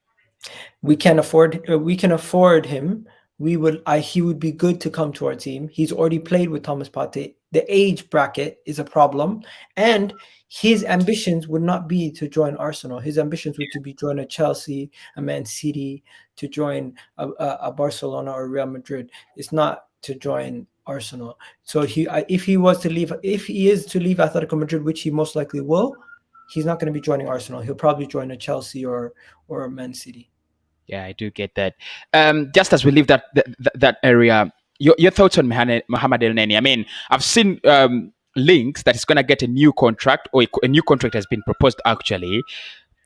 We can afford him. He would be good to come to our team. He's already played with Thomas Partey. The age bracket is a problem, and his ambitions would not be to join Arsenal. His ambitions would to be join a Chelsea, a Man City, to join a Barcelona or Real Madrid. It's not to join Arsenal. So if he is to leave Atletico Madrid, which he most likely will, he's not going to be joining Arsenal. He'll probably join a Chelsea or a Man City. Yeah, I do get that. Just as we leave that area, your thoughts on Mohamed El Neni? I mean, I've seen links that he's going to get a new contract, or a new contract has been proposed actually.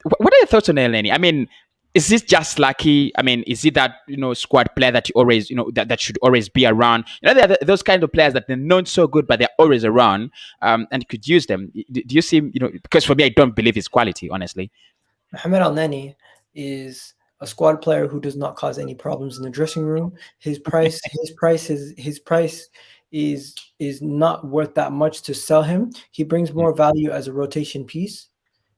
What are your thoughts on El Neni? I mean, is this just lucky? I mean, is it that squad player that you always that should always be around? There are those kind of players that they're not so good, but they're always around, and could use them. Do you see? Because for me, I don't believe his quality, honestly. Mohamed El Neni is a squad player who does not cause any problems in the dressing room. His price is not worth that much to sell him. He brings more value as a rotation piece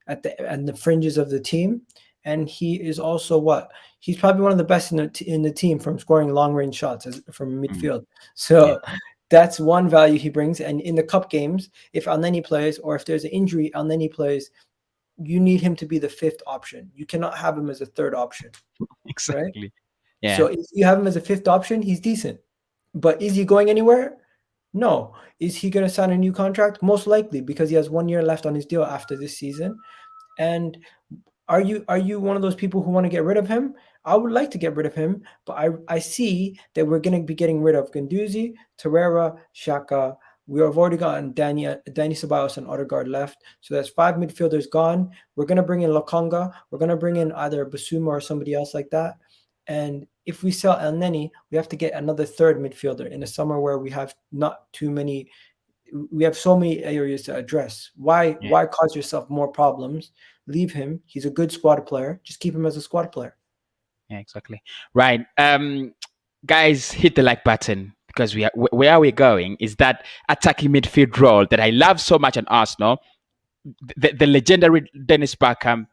at the fringes of the team, and he is also he's probably one of the best in the team from scoring long range shots from midfield. So that's one value he brings. And in the cup games, if El Neni plays or if there's an injury, El Neni plays, you need him to be the 5th option. You cannot have him as a 3rd option. Exactly. Right? Yeah. So if you have him as a 5th option, he's decent. But is he going anywhere? No. Is he going to sign a new contract? Most likely, because he has 1 year left on his deal after this season. And are you one of those people who want to get rid of him? I would like to get rid of him, but I see that we're going to be getting rid of Guendouzi, Torreira, Xhaka. We have already gotten Danny Ceballos and Odegaard left. So that's 5 midfielders gone. We're going to bring in Lokonga. We're going to bring in either Basuma or somebody else like that. And if we sell El Neni, we have to get another 3rd midfielder in a summer where we have not too many. We have so many areas to address. Why cause yourself more problems? Leave him. He's a good squad player. Just keep him as a squad player. Yeah, exactly. Right. Guys, hit the like button, because where we're going is that attacking midfield role that I love so much in Arsenal. The legendary Dennis Bergkamp,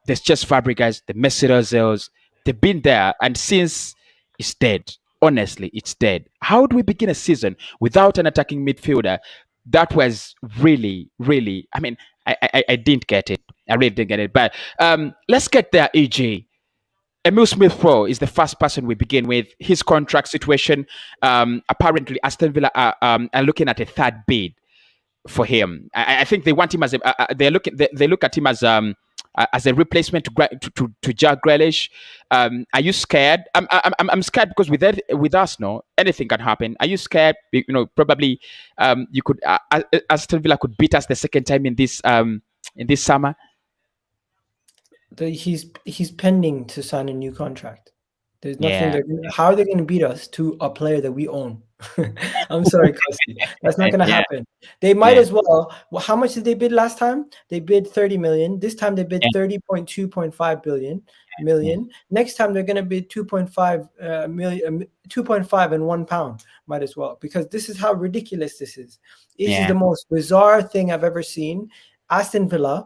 there's just Fabregas, the Mesut Ozils, they've been there, and since it's dead. Honestly, it's dead. How do we begin a season without an attacking midfielder? That was really, really. I mean, I didn't get it. I really didn't get it. But let's get there, EG. Emil Smith Rowe is the first person we begin with. His contract situation. Apparently, Aston Villa are looking at a 3rd bid for him. I think they want him as they look at him as a replacement to Jack Grealish. Are you scared? I'm scared because with Arsenal, anything can happen. Are you scared? Probably you could Aston Villa could beat us the 2nd time in this summer. He's pending to sign a new contract. There's nothing. How are they going to beat us to a player that we own? I'm sorry, Cossy. That's not going to happen. They might as well. Well, how much did they bid last time? They bid 30 million. This time they bid 30.2.5 million. Next time they're going to bid 2.5 million, 2.5 and £1. Might as well, because this is how ridiculous this is. This is the most bizarre thing I've ever seen. Aston Villa,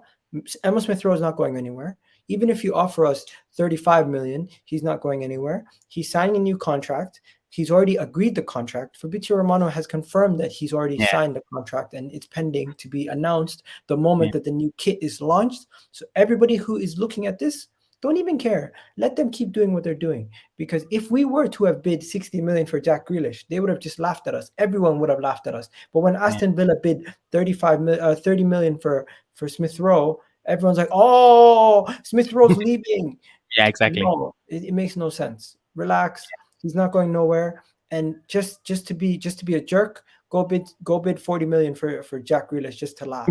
Emil Smith Rowe is not going anywhere. Even if you offer us 35 million, he's not going anywhere. He's signing a new contract. He's already agreed the contract. Fabrizio Romano has confirmed that he's already Yeah. signed the contract and it's pending to be announced the moment Yeah. that the new kit is launched. So everybody who is looking at this, don't even care. Let them keep doing what they're doing. Because if we were to have bid 60 million for Jack Grealish, they would have just laughed at us. Everyone would have laughed at us. But when Yeah. Aston Villa bid 30 million for Smith Rowe, everyone's like, "Oh, Smith Rowe's leaving." Yeah. Exactly. No, it makes no sense. Relax. He's not going nowhere. And just to be a jerk, go bid 40 million for Jack Grealish just to laugh.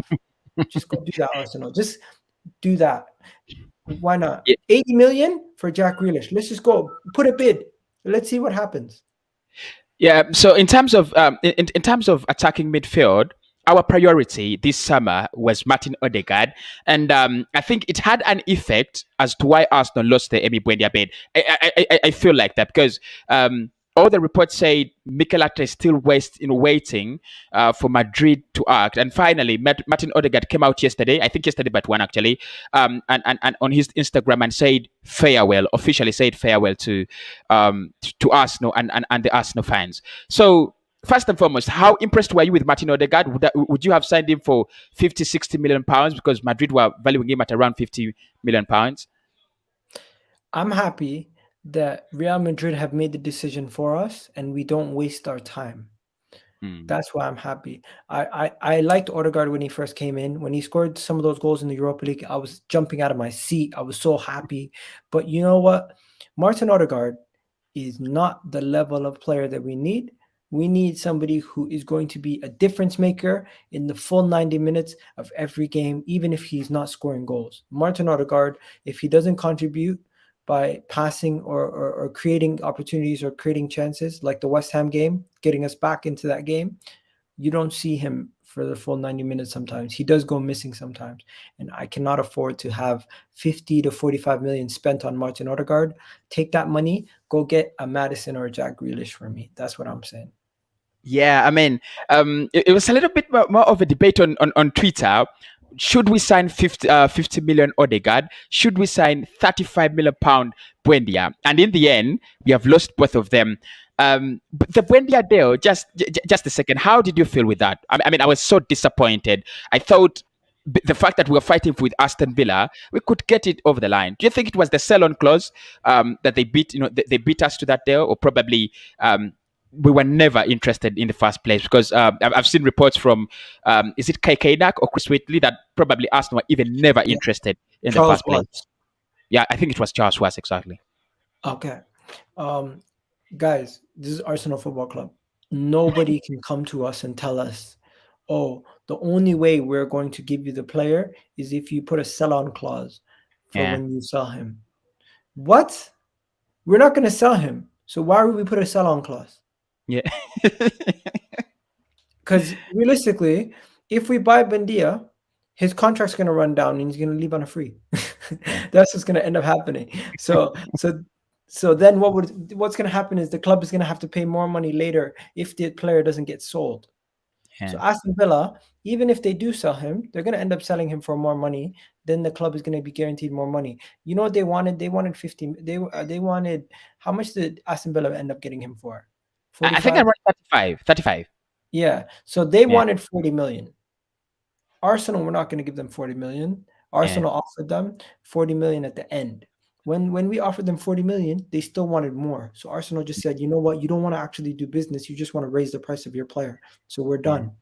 Just go do that, Arsenal. Just do that. Why not? Yeah. 80 million for Jack Grealish. Let's just go put a bid. Let's see what happens. Yeah. So in terms of attacking midfield, our priority this summer was Martin Odegaard, and I think it had an effect as to why Arsenal lost the Emi Buendia bid. I feel like that because all the reports say Mikel Arteta is still waiting for Madrid to act, and finally Martin Odegaard came out yesterday. I think yesterday, but one actually, and on his Instagram and said farewell, officially said farewell to Arsenal and the Arsenal fans. So first and foremost, how impressed were you with Martin Odegaard? Would you have signed him for 50, 60 million pounds because Madrid were valuing him at around 50 million pounds? I'm happy that Real Madrid have made the decision for us and we don't waste our time. Hmm. That's why I'm happy. I liked Odegaard when he first came in. When he scored some of those goals in the Europa League, I was jumping out of my seat. I was so happy. But you know what? Martin Odegaard is not the level of player that we need. We need somebody who is going to be a difference maker in the full 90 minutes of every game, even if he's not scoring goals. Martin Odegaard, if he doesn't contribute by passing or creating opportunities or creating chances like the West Ham game, getting us back into that game, you don't see him for the full 90 minutes sometimes. He does go missing sometimes. And I cannot afford to have 50 to 45 million spent on Martin Odegaard. Take that money, go get a Maddison or a Jack Grealish for me. That's what I'm saying. Yeah, I mean, it was a little bit more of a debate on Twitter. Should we sign 50 million Odegaard? Should we sign 35 million pound Buendia? And in the end, we have lost both of them. But the Buendia deal, just a second. How did you feel with that? I mean, I was so disappointed. I thought the fact that we were fighting with Aston Villa, we could get it over the line. Do you think it was the sell-on clause that they beat? They beat us to that deal, or probably we were never interested in the first place because I've seen reports from is it Kai Kainak or Chris Whitley that probably Arsenal were even never Yeah. interested in the Charles first place. Watts. Yeah, I think it was Charles Watts exactly. Okay. Um, guys, this is Arsenal Football Club. Nobody can come to us and tell us, oh, the only way we're going to give you the player is if you put a sell-on clause for Yeah, when you sell him. What? We're not going to sell him. So why would we put a sell-on clause? yeah, Because realistically, if we buy Bendia, his contract's going to run down and he's going to leave on a free. yeah, That's what's going to end up happening. So then what's going to happen is the club is going to have to pay more money later if the player doesn't get sold. So yeah. Aston Villa, even if they do sell him, they're going to end up selling him for more money. Then the club is going to be guaranteed more money. You know what they wanted? They wanted 50. They wanted, how much did Aston Villa end up getting him for? I think 45. around 35. 35. Yeah. So they Yeah, wanted 40 million. Arsenal were not going to give them 40 million. yeah, Arsenal offered them 40 million at the end. When we offered them 40 million, they still wanted more. So Arsenal just said, you know what? You don't want to actually do business. You just want to raise the price of your player. So we're yeah. done.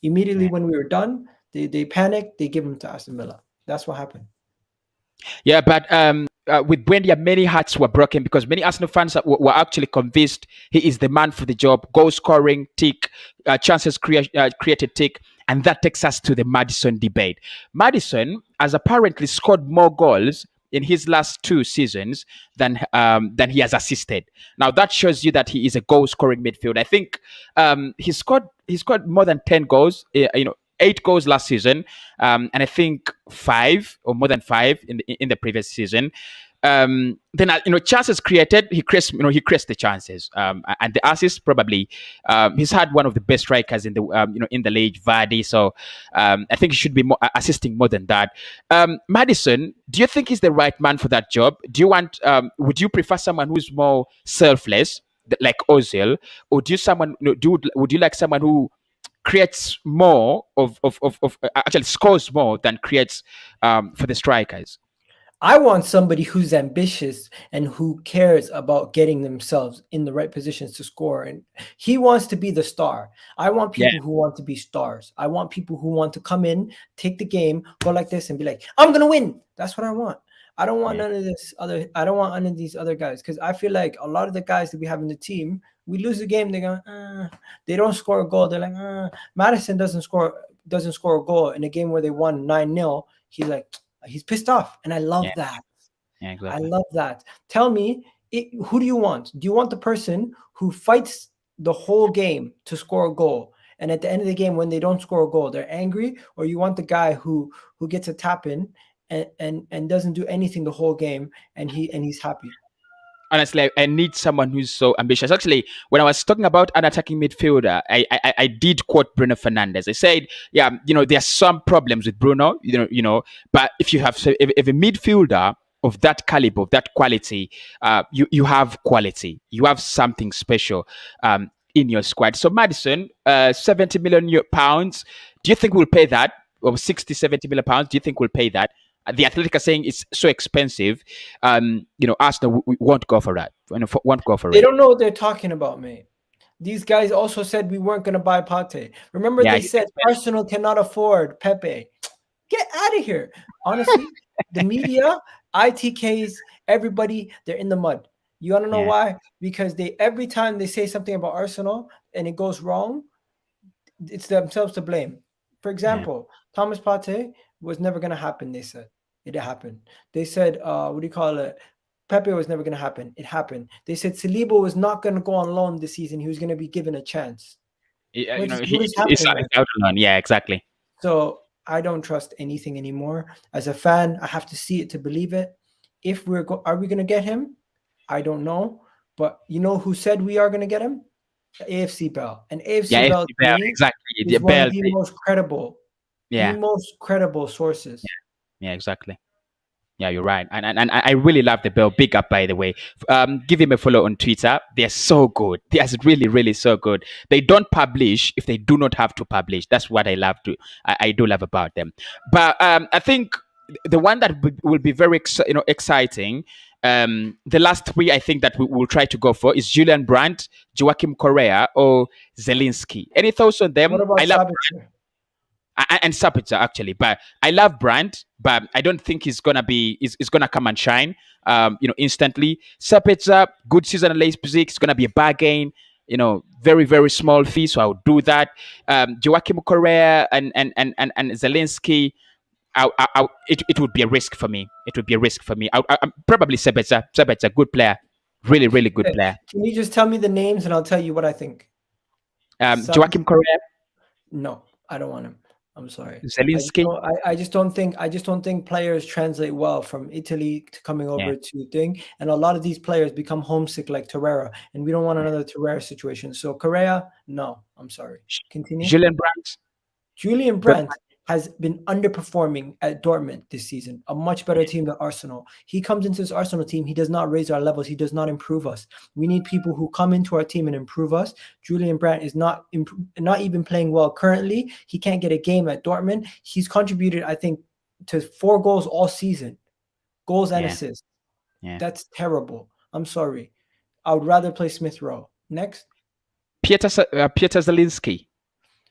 Immediately Yeah. when we were done, they panicked. They give him to Aston Villa. That's what happened. Yeah, but with Buendia, many hearts were broken because many Arsenal fans were actually convinced he is the man for the job. Goal scoring, tick, chances created, tick. And that takes us to the Maddison debate. Maddison has apparently scored more goals in his last two seasons than he has assisted. Now that shows you that he is a goal scoring midfield. I think he scored more than 10 goals. 8 goals last season, and I think 5 or more than 5 in the previous season. Then chances created, he creates the chances. And the assists probably, he's had one of the best strikers in the in the league, Vardy. So I think he should be more assisting more than that. Maddison, do you think he's the right man for that job? Would you prefer someone who's more selfless, like Ozil, or would you like someone who creates more actually scores more than creates for the strikers? I want somebody who's ambitious and who cares about getting themselves in the right positions to score. And he wants to be the star. I want Yeah, people who want to be stars. I want people who want to come in, take the game, go like this, and be like, "I'm gonna win." That's what I want. I don't want yeah, none of this other. I don't want none of these other guys because I feel like a lot of the guys that we have in the team, we lose the game. They go, they don't score a goal. They're like, Madison doesn't score a goal in a game where they won 9-0. He's like, he's pissed off, and I love yeah, that. yeah, I exactly. love that. Tell me, who do you want? Do you want the person who fights the whole game to score a goal, and at the end of the game, when they don't score a goal, they're angry, or you want the guy who gets a tap in and doesn't do anything the whole game, and he's happy? Honestly, I need someone who's so ambitious. Actually, when I was talking about an attacking midfielder, I did quote Bruno Fernandes. I said, yeah, there are some problems with Bruno, but if a midfielder of that caliber, of that quality, you have quality, you have something special in your squad. So Madison, 70 million pounds. Do you think we'll pay that? Or 60, 70 million pounds? Do you think we'll pay that? The Athletic are saying it's so expensive. Arsenal won't go for that. Won't go for They it. don't know what they're talking about, mate. These guys also said we weren't going to buy Pate. Remember, Yeah, they he's said expensive. Arsenal cannot afford Pepe. Get out of here. Honestly, the media, ITKs, everybody, they're in the mud. You want to know Yeah, why? Because every time they say something about Arsenal and it goes wrong, it's themselves to blame. For yeah. example, Thomas Partey was never going to happen, they said. It happened. They said, what do you call it? Pepe was never going to happen. It happened. They said Saliba was not going to go on loan this season. He was going to be given a chance. What is It's happening right out alone. Yeah, exactly. so I don't trust anything anymore. As a fan, I have to see it to believe it. If are we going to get him? I don't know. But you know who said we are going to get him? AFC Bell. And Yeah, AFC Bell FC to Bell, me exactly. The is one of Bell. the Yeah, most credible sources. yeah, exactly. Yeah, you're right. And I really love the Bell. Big up, by the way. Give him a follow on Twitter. They're so good. They're really, really so good. They don't publish if they do not have to publish. That's what I do love about them. But I think the one that will be very exciting. The last three I think that we will try to go for is Julian Brandt, Joachim Correa, or Zelinski. Any thoughts on What them? I about love Sabitzer? and Sapitzer actually, but I love Brandt, but I don't think he's gonna is gonna come and shine, instantly. Sapitzer, good season at Leipzig, it's gonna be a bargain, very very small fee, so I'll do that. Joachim Correa and Zelensky, it would be a risk for me. It would be a risk for me. I'm probably Sapitzer. Sapitzer, good player, really really good Okay. player. Can you just tell me the names and I'll tell you what I think? Joachim Correa, No, I don't want him. I'm sorry. Zelensky, I just don't think players translate well from Italy to coming yeah, over to thing. And a lot of these players become homesick like Torreira, and we don't want another Torreira situation. So Correa, no, I'm sorry. Continue. Julian Brandt. Julian Brandt has been underperforming at Dortmund this season, a much better team than Arsenal. He comes into this Arsenal team, he does not raise our levels, he does not improve us. We need people who come into our team and improve us. Julian Brandt is not even playing well currently. He can't get a game at Dortmund. He's contributed, I think, to 4 goals all season, goals and Yeah, assists. yeah. That's terrible. I'm sorry. I would rather play Smith Rowe. Next. Pieter Zelinski,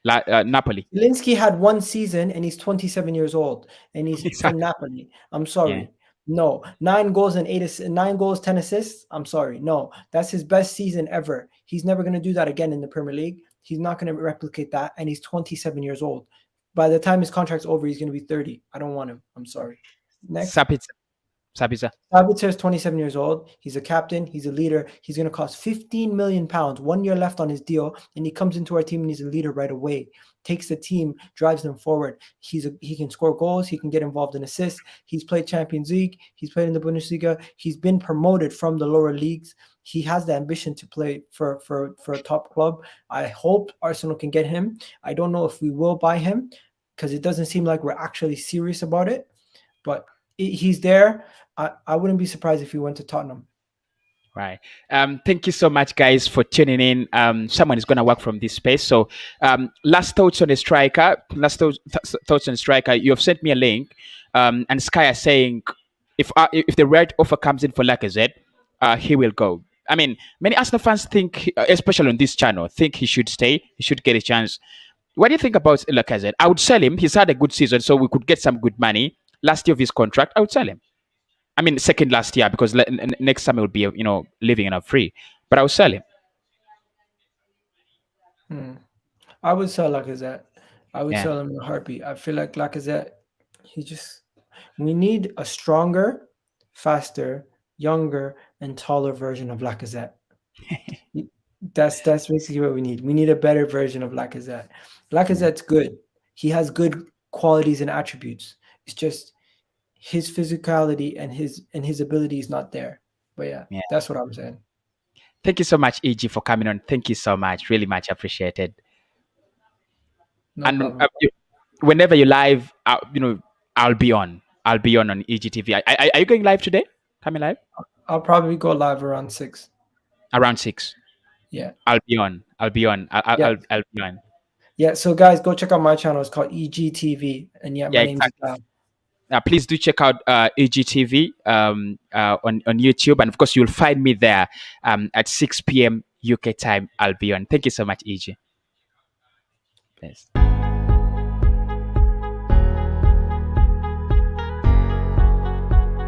Napoli. Linsky had 1 season and he's 27 years old and he's from Exactly. Napoli. I'm Yeah, sorry. No, 9 goals and 9 goals, 10 assists. I'm sorry. No, that's his best season ever. He's never going to do that again in the Premier League. He's not going to replicate that. And he's 27 years old. By the time his contract's over, he's going to be 30. I don't want him. I'm sorry. Next. Sapitzer. Sabitzer. Sabitzer is 27 years old. He's a captain. He's a leader. He's going to cost 15 million pounds. 1 year left on his deal, and he comes into our team and he's a leader right away. Takes the team, drives them forward. He can score goals. He can get involved in assists. He's played Champions League. He's played in the Bundesliga. He's been promoted from the lower leagues. He has the ambition to play for a top club. I hope Arsenal can get him. I don't know if we will buy him because it doesn't seem like we're actually serious about it. But he's there. I wouldn't be surprised if he went to Tottenham. Right. Thank you so much, guys, for tuning in. Someone is going to work from this space. So, last thoughts on the striker. Thoughts on the striker. You have sent me a link, and Sky are saying if the right offer comes in for Lacazette, he will go. I mean, many Arsenal fans think, especially on this channel, think he should stay. He should get a chance. What do you think about Lacazette? I would sell him. He's had a good season, so we could get some good money. Last year of his contract, I would sell him. I mean, second last year because next summer will be living in a free. But I will sell him. I would sell Lacazette. I would Yeah. sell him in a heartbeat. I feel like Lacazette. We need a stronger, faster, younger, and taller version of Lacazette. That's basically what we need. We need a better version of Lacazette. Lacazette's good. He has good qualities and attributes. It's just his physicality and his ability is not there. But yeah, that's what I'm saying. Thank you so much, EG, for coming on. Thank you so much. Really much appreciated. No And problem. whenever you live, I'll be on. I'll be on EGTV. Are you going live today? Coming live? I'll probably go live around 6. Around 6. Yeah. I'll be on. I'll be on. I'll be on. Yeah. So guys, go check out my channel. It's called EGTV. And my name's Egal. Please do check out EGTV on YouTube, and of course you'll find me there at 6 p.m. UK time. I'll be on. Thank you so much, EG. Yes.